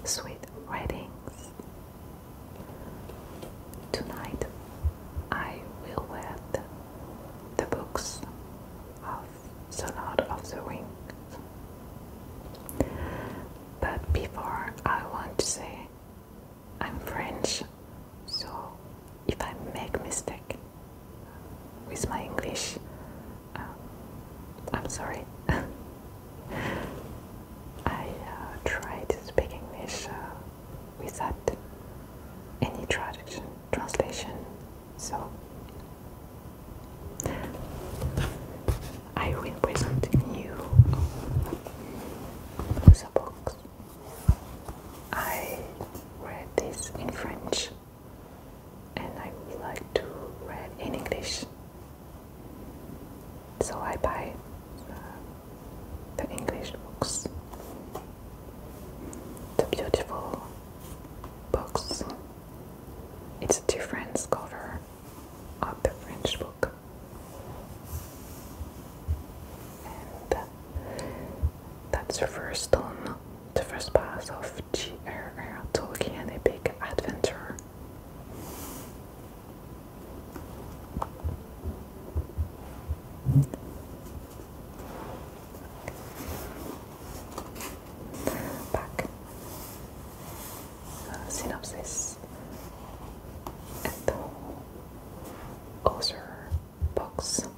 sweet readings. Tonight I will read the books of The Lord of the Rings. But before, I want to say I'm French, so if I make mistake with my English, I'm sorry. I try to speak English without any translation, so I will present you the books. I read this in French and I would like to read in English, so I buy the English books, the beautiful books. It's a different cover of the French book, and that's the first tome, the first part of J.R.R. Tolkien epic adventure. Back, synopsis, and author box.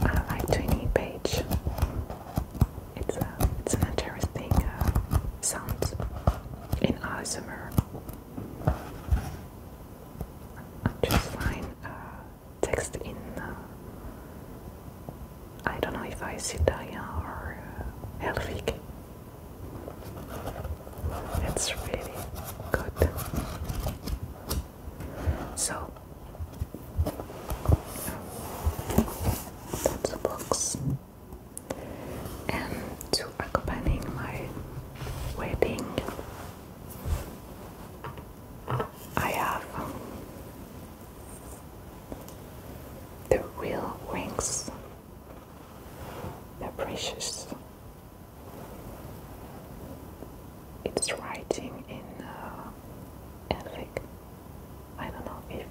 I like 20 page. It's an interesting sound in ASMR. I just find text in I don't know if I see Italian or Helvig. It's really good. So that's the books, and to accompany my wedding I have the real rings. They're precious. It's writing in Helvig. I don't know if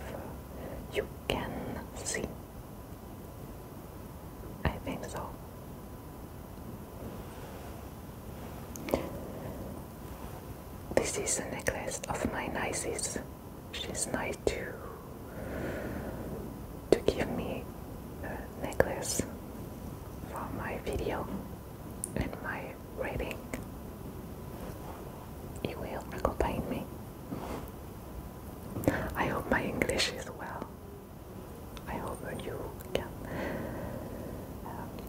you can see. I think so. This is a necklace of my nicest. She's nice to give me a necklace for my video and my reading. It will accompany me. I hope my English is well. I hope you can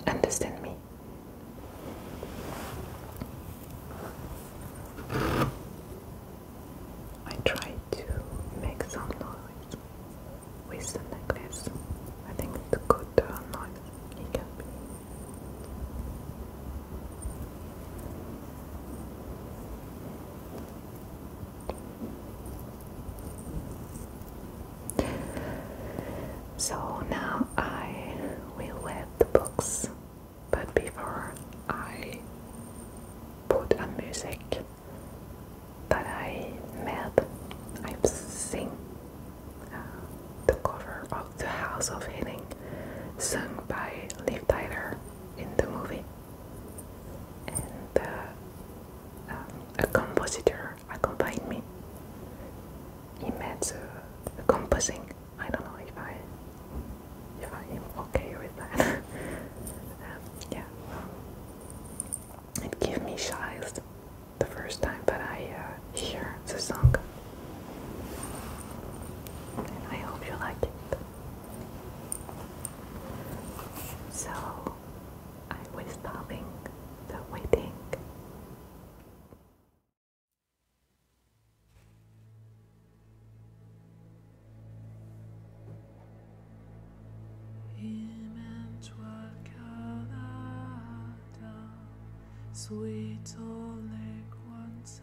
understand me. I try to make some noise with the necklace. I think it's a good noise it can be. So now I will read the books, but before I put a music that I made, I've seen the cover of The House of Healing sung by Liv Tyler in the movie, and a compositor accompanied me. He made the composing. I don't know if I am okay with that. Yeah, it gave me chills the first time that I hear the song, and I hope you like it. So I will stopping the waiting. Imagine-toi Canada, souhaitant les coins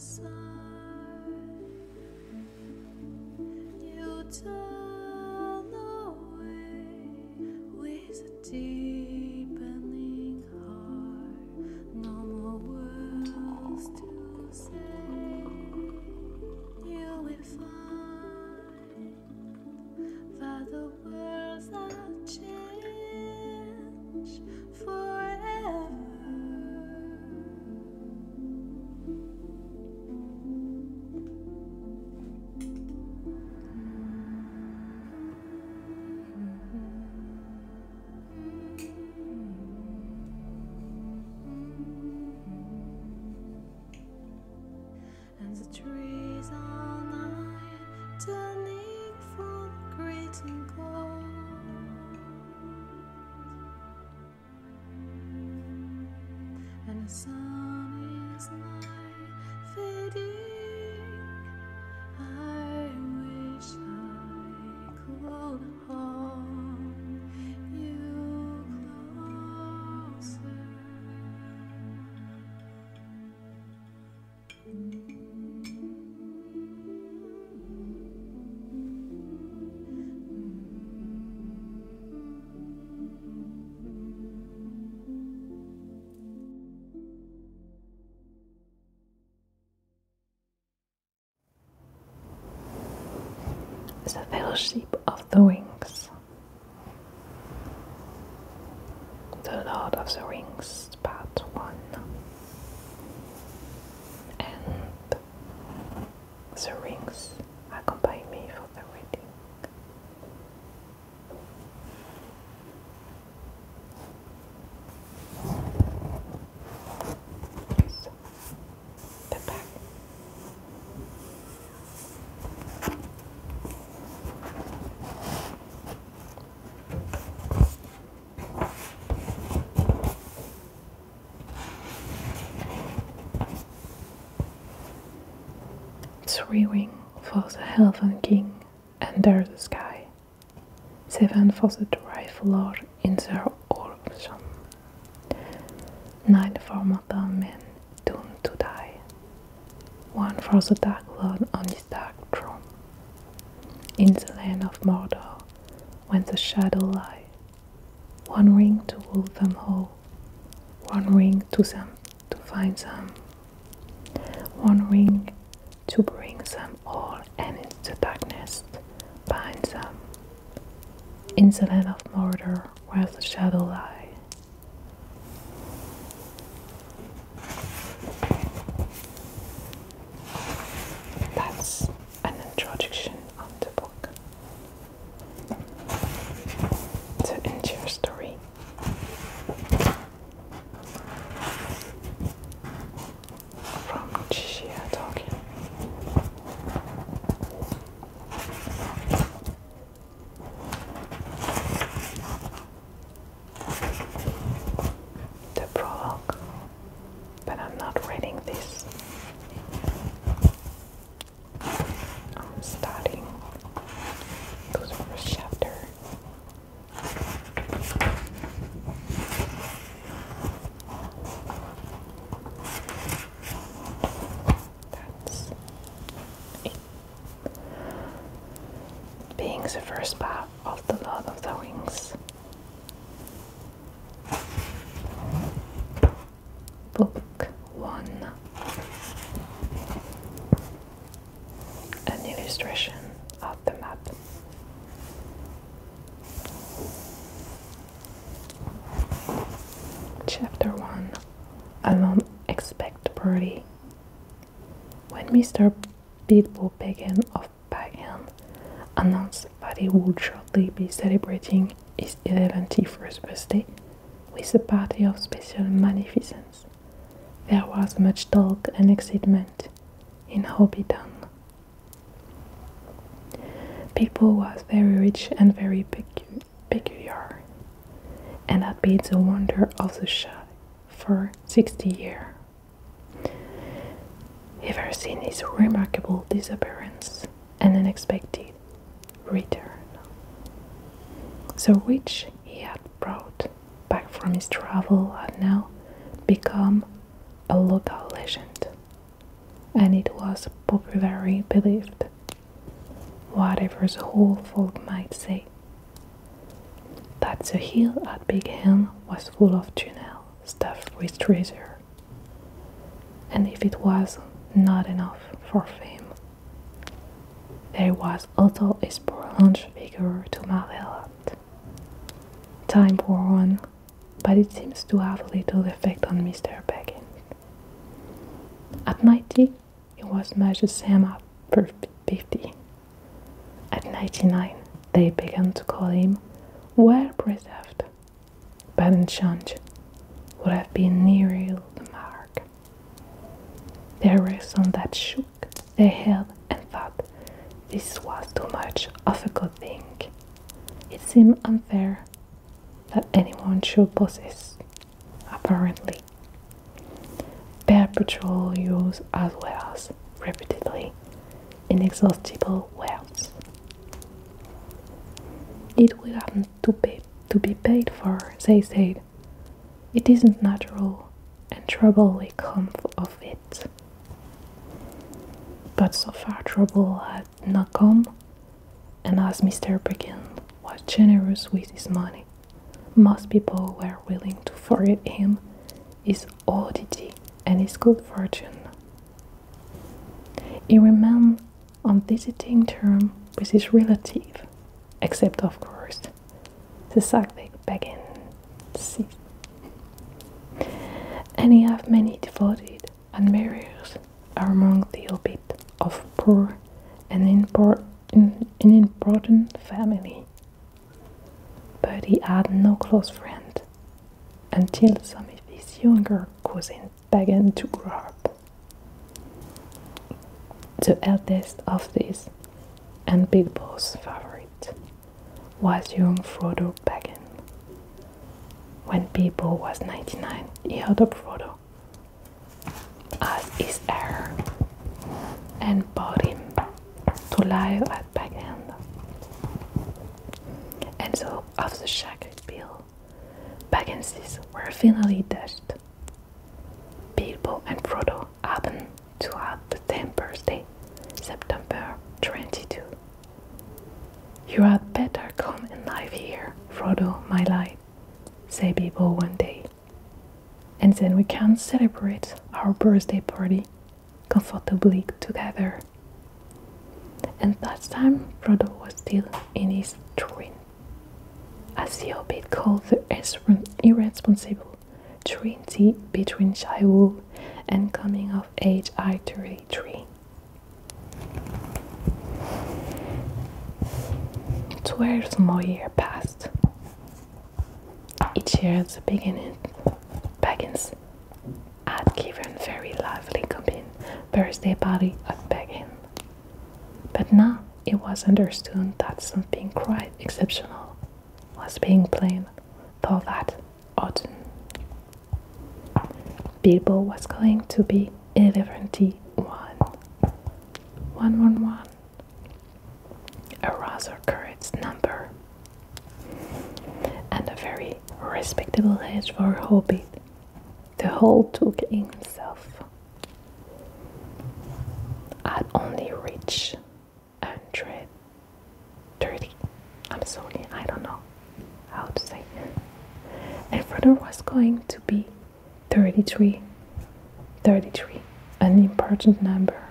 side, you turn away with a deepening heart. No more words to say. You will find that the words that change forever. And the trees are night, turning full greeting cold. And the sun is night, fading. I wish I could hold you closer. The Fellowship of the Rings. The Lord of the Rings, Part 1. And the rings accompany me for the reading. So, the back. Three rings for the Elven King under the sky, 7 for the Dwarf Lord in their ocean, 9 for mortal men doomed to die, 1 for the Dark Lord on his dark throne, in the land of Mordor, when the shadow lie, 1 ring to rule them all, 1 ring to find them, 1 ring to bring them all and into the darkness behind them, in the land of Mordor where the shadow lie. That's an introduction on the book. The entire story. From Tolkien. The prologue, but I'm not reading this. I'm starting the first chapter. That's it. Being the first part of the Lord of the Rings. Book 1. An illustration of the map. Chapter 1. An unexpected party. When Mr. Bilbo Baggins of Baggins announced that he would shortly be celebrating his 71st birthday with a party of special magnificence, there was much talk and excitement in Hobbiton. Bilbo was very rich and very peculiar, and had been the wonder of the Shire for 60 years. Ever since his remarkable disappearance and unexpected return, the witch he had brought back from his travel had now become a local legend. and it was popularly believed, whatever the whole folk might say, that the hill at Big Hill was full of tunnel stuffed with treasure. And if it was not enough for fame, there was also a sporlunch figure to marvel at. Time wore on, but it seems to have little effect on Mr. Baggins. At 90, it was much the same as per 50. At 99, they began to call him well preserved, but in change would have been nearer the mark. There were some that shook their head and thought this was too much of a good thing. It seemed unfair that anyone should possess, apparently, perpetual use as well as repeatedly inexhaustible wealth. It will have to be paid for, they said. It isn't natural, and trouble will come of it. But so far trouble had not come, and as Mr. Baggins was generous with his money, most people were willing to forget him, his oddity, and his good fortune. He remained on visiting terms with his relative, except of course the Saga Baggins. And he had many devoted admirers among the obit of poor and important family. But he had no close friend until some of his younger cousins began to grow up. The eldest of these, and Bilbo's favorite, was young Frodo Baggins. When Bilbo was 99, he adopted Frodo as his heir and brought him to live at Baggins. And so, of the shaggy bill, Bagginses were finally dashed. Bilbo and Frodo happened to have the 10th birthday, September 22. You had better come and live here, Frodo, my lad, said Bilbo one day. And then we can celebrate our birthday party comfortably together. And that time Frodo was still in his twin, as the hobbit called the irresponsible trinity between childhood and coming of age at 33. 12 more years passed. Each year at the beginning, Baggins had given very lively company birthday party at Baggins. But now it was understood that something quite exceptional was being planned for that autumn. Bilbo was going to be 111, a rather correct number, and a very respectable age for a hobbit. The whole took himself had only reached 130. I'm sorry, I don't know how to say it. And Frodo was going to be 33, an important number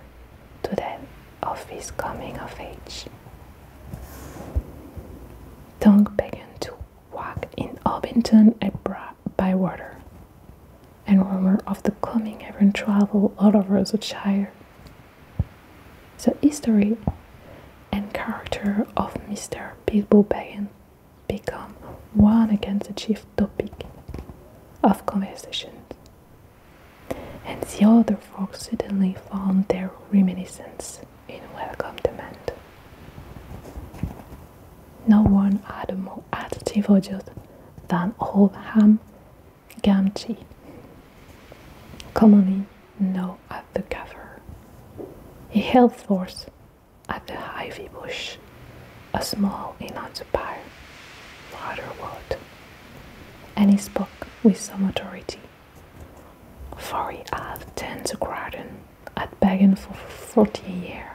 to that of his coming of age. Tongue began to wag in Hobbiton and Bywater, and rumor of the coming even traveled all over the Shire. The history and character of Mr. Bilbo Baggins become one against the chief topic of conversation, and the other folks suddenly found their reminiscence in welcome demand. No one had a more attentive audience than old Ham Gamgee, commonly known as the Gaffer. He held forth at the ivy bush, a small inn on the pile, rather wood, and he spoke with some authority, for he had tended the garden I'd begged for 40 years,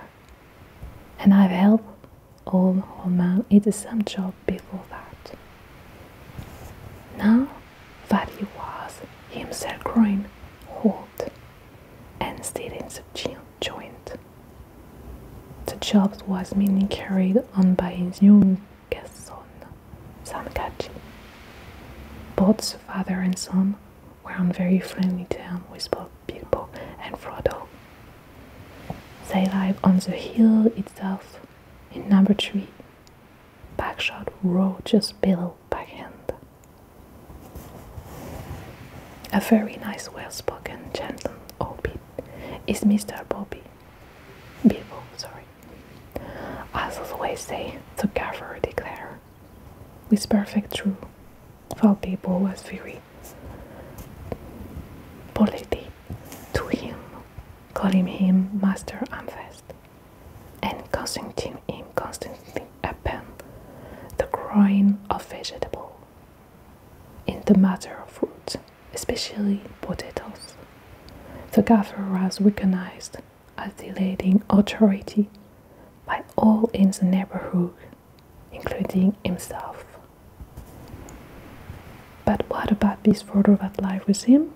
and I've helped old man in some job before that. Now that he was himself growing old and still in the joint, the job was mainly carried on by his youngest son, Sankachi. Both the father and son were on very friendly terms with both Bilbo and Frodo. They live on the hill itself in number 3, Bagshot Road just below Backhand. A very nice, well-spoken, gentle hobbit is Mr. Bilbo, as always say, the gaffer declared, with perfect truth, for Bilbo was very polite to him, calling him Master Amfest, and consulting him constantly upon the growing of vegetable in the matter of fruit, especially potatoes. The gaffer was recognized as the leading authority by all in the neighborhood, including himself. But what about this Frodo that live with him?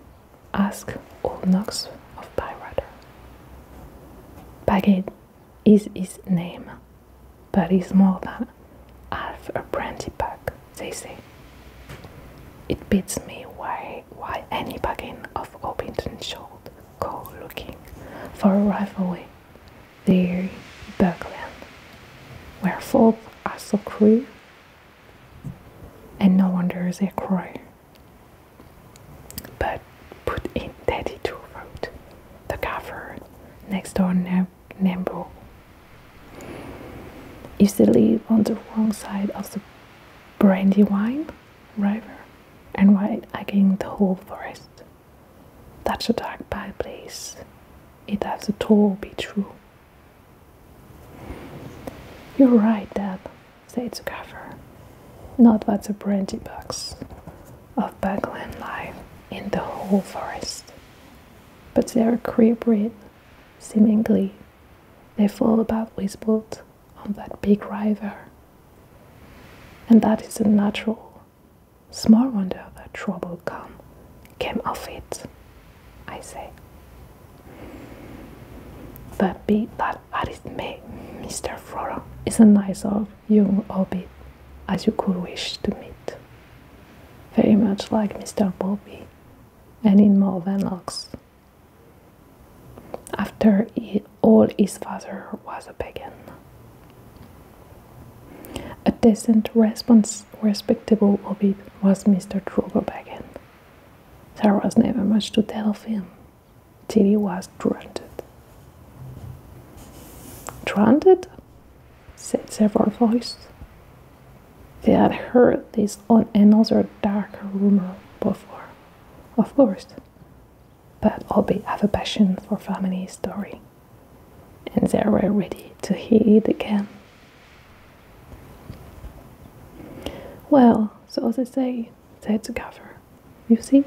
Asked old Knox of Bywater. Baggett is his name, but he's more than half a brandy bag, they say. It beats me why any bagging of Orpington should go looking for a rivalry there Bergland, where folk are so cruel, and no wonder they cry. But put in Daddy to road, the gaffer next door Nembro. If they live on the wrong side of the Brandywine River and right against the whole forest, that's a dark bad place. It has at all be true. You're right, Dad, said the gaffer. Not that the brandy bugs of Bagland live in the whole forest, but they're a queer breed. Seemingly, they fall about with boat on that big river, and that is a natural. Small wonder that trouble came of it, I say. But be that as it may, Mr. Frodo is a nice old young hobbit as you could wish to meet. Very much like Mr. Bobby, and in more than looks. After all, his father was a pagan. A decent, respectable hobbit was Mr. Drogo Baggin. There was never much to tell of him, till he was drowned. Drowned? Said several voices. They had heard this on another darker rumor before, of course, but hobbits have a passion for family history, and they were ready to hear it again. Well, so they say, said the gaffer. You see,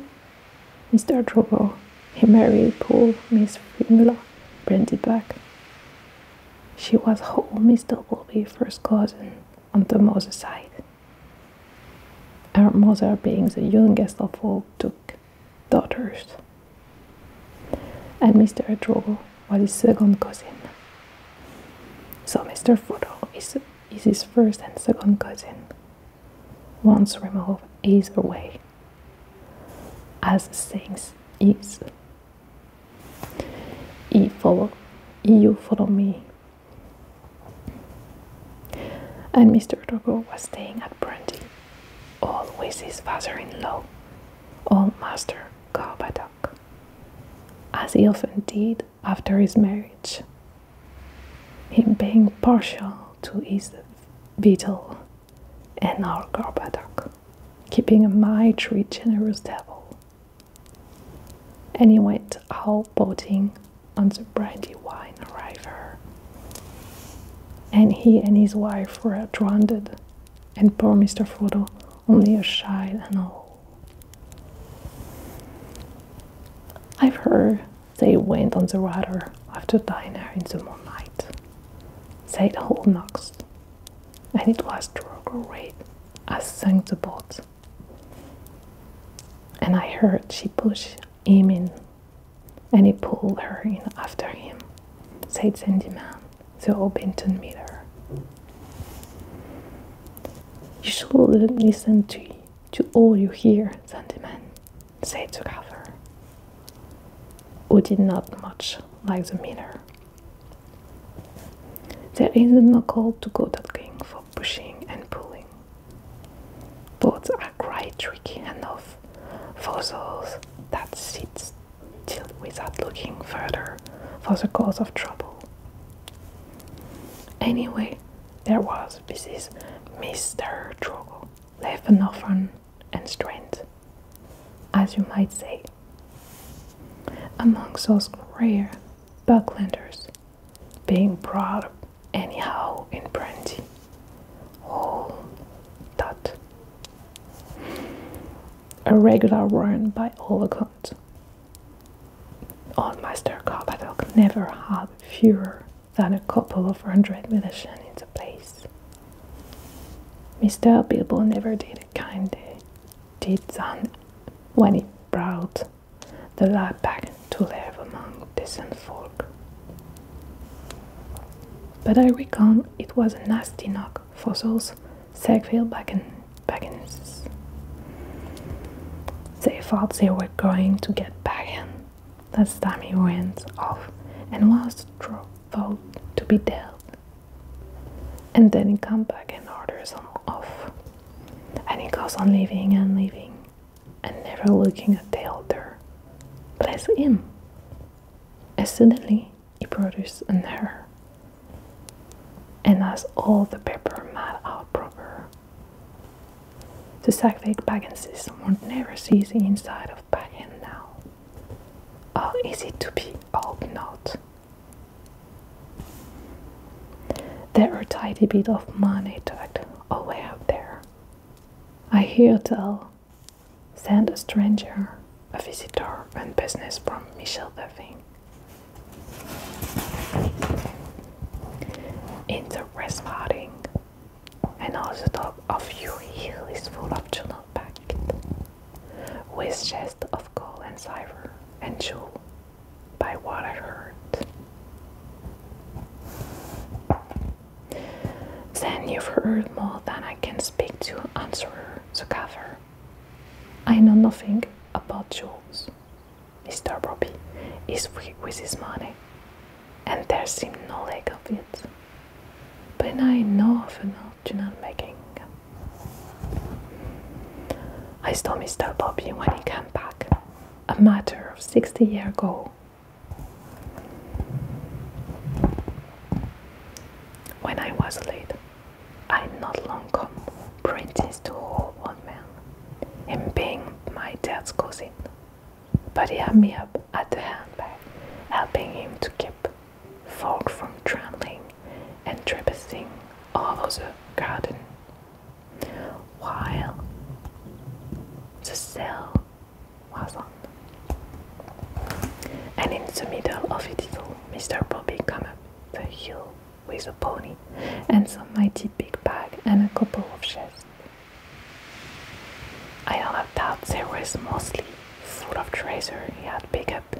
Mr. Drogo, he married poor Miss Frimula Brandybuck. She was whole Mr. Bobby's first cousin on the mother's side. Her mother, being the youngest of all, took daughters, and Mr. Drogo was his second cousin. So Mr. Frodo is his first and second cousin. Once removed, either way, as the saying is. You follow me. And Mr. Drogo was staying at Brandy, all with his father-in-law, old Master Gorbadoc, as he often did after his marriage, him being partial to his beetle, and our Gorbadoc keeping a mighty generous devil. And he went out boating on the Brandywine River. And he and his wife were drowned, and poor Mr. Frodo only a child and all. I've heard they went on the water after dinner in the moonlight, said whole knocks, and it was Drogo Raid as sunk the boat. And I heard she pushed him in, and he pulled her in after him, said Sandyman, the Hobbiton Miller. You should listen to all you hear, Sandyman, said the Gaffer, who did not much like the Miller. There isn't no call to go that king for pushing and pulling. Boats are quite tricky enough for those that sit still without looking further for the cause of trouble. Anyway, there was Mr. Drogo, left an orphan and strength, as you might say, among those rare Bucklanders, being brought up anyhow in brandy, all that. A regular run by all accounts. Old Master Carpaddock never had fewer than a couple of 100 militian in the place. Mr. Bilbo never did a kind deed than when he brought the lad back to live among decent folk. But I reckon it was a nasty knock for those Sackville Bagginses. They thought they were going to get back in. That's time he went off and was thought to be dead. And then he come back and orders him off. And he goes on living and never looking at the altar. Bless him. And suddenly he produced an error. And has all the paper mad out proper. The Sackville Bagginses won't never see the inside of Baggin now. Or is it to be? Hope not. There are a tidy bit of money tucked away up there. I hear tell, send a stranger, a visitor, and business from Michel Beving. Interesting, and also top of your heel is full of journal packet, with chest of gold and silver and jewel, by what I heard. Then you've heard more than I can speak to, answer the cover. I know nothing about jewels. Mr. Bobby is free with his money, and there seemed no lack of it. But I know of an journal making. I saw Mr. Bobby when he came back, a matter of 60 years ago. When I was late, I not long come apprentice to old one man, him being my dad's cousin. But he had me up at the handbag, helping him to keep folk from trembling and trespassing all over the garden, while the sale was on. And in the middle of it all, Mr. Bobby came up the hill with a pony and some mighty big bag and a couple of chests. I all thought they was mostly full of treasure he had picked up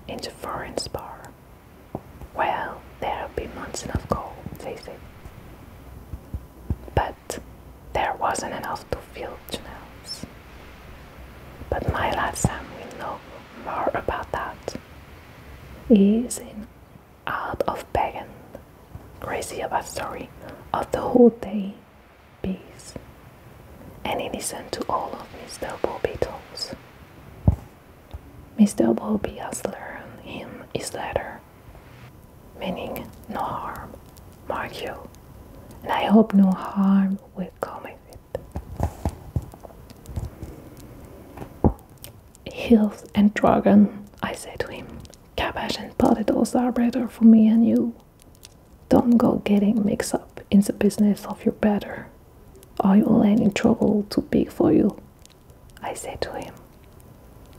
in the foreign bar. Well, there'll be mountains of gold, they said. But there wasn't enough to fill tunnels. But my lad Sam will know more about that. He is in out of pagan, crazy about story of the whole day bees, and he listened to all of Mr. Bobby tells. Mr. Bobby has learned him his letter, meaning no harm, mark you, and I hope no harm will come of it. Hills and dragon, I said to him, cabbage and potatoes are better for me and you. Don't go getting mixed up in the business of your better, or you'll land in trouble too big for you, I said to him.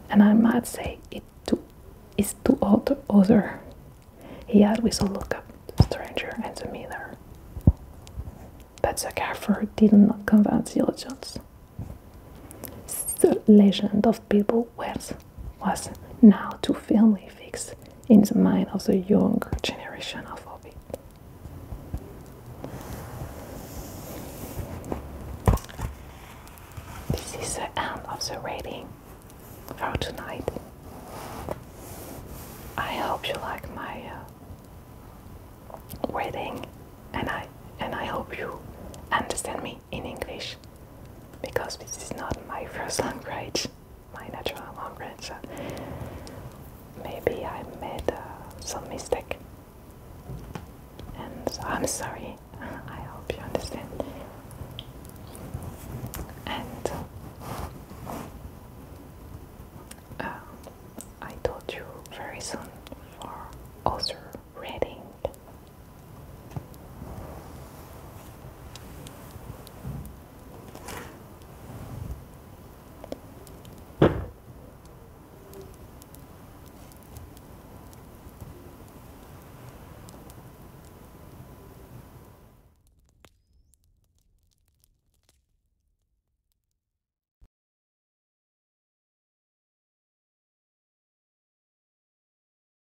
And I might say it's to author. He always looked up the stranger and the miller. But the gaffer did not convince the audience. The legend of Bilbo was now too firmly fixed in the mind of the younger generation of Hobbit. This is the end of the reading for tonight. I hope you like my reading, and I hope you understand me in English, because this is not my first language, my natural language. Maybe I made some mistake, and so I'm sorry.